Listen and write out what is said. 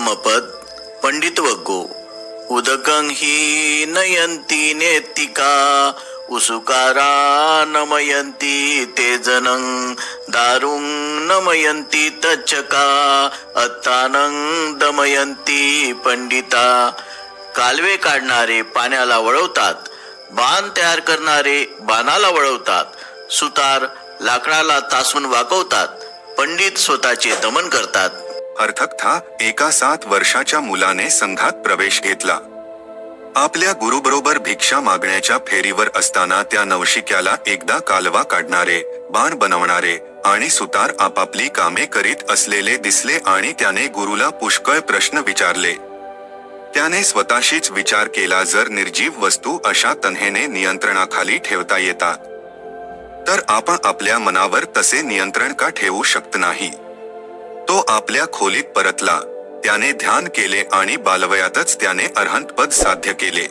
धम्मपद पंडित वग्गो उदकं हि नयन्ति नेत्तिका उसुकारा नमयन्ति ते जनं दारुं नमयन्ति तच्चका अत्तानं दमयन्ति पंडिता। कालवे काढणारे पाण्याला वळवतात, बाण तयार करणारे बाणाला वळवतात, सुतार लाकडाला तासून वाकवतात, पंडित स्वतःचे दमन करतात। अर्थकथा एका 7 वर्षाच्या मुलाने संघात प्रवेश घेतला. आपल्या गुरुबरोबर भिक्षा मागण्याच्या फेरीवर असताना त्या नवशिक्याला एकदा कालवा काढणारे, बाण बनवणारे आणि सुतार आपापली कामे करीत असलेले दिसले आणि त्याने गुरुला पुष्कळ प्रश्न विचारले. त्याने स्वतःशीच विचार केला, जर निर्जीव वस्तू अशा तऱ्हेने नियंत्रणाखाली ठेवता येतात, तर आपण आपल्या मनावर तसे नियंत्रण का ठेवू शकत नाही? तो आपल्या खोलीत परतला. त्याने ध्यान केले आणि बालवयातच त्याने अरहंतपद साध्य केले.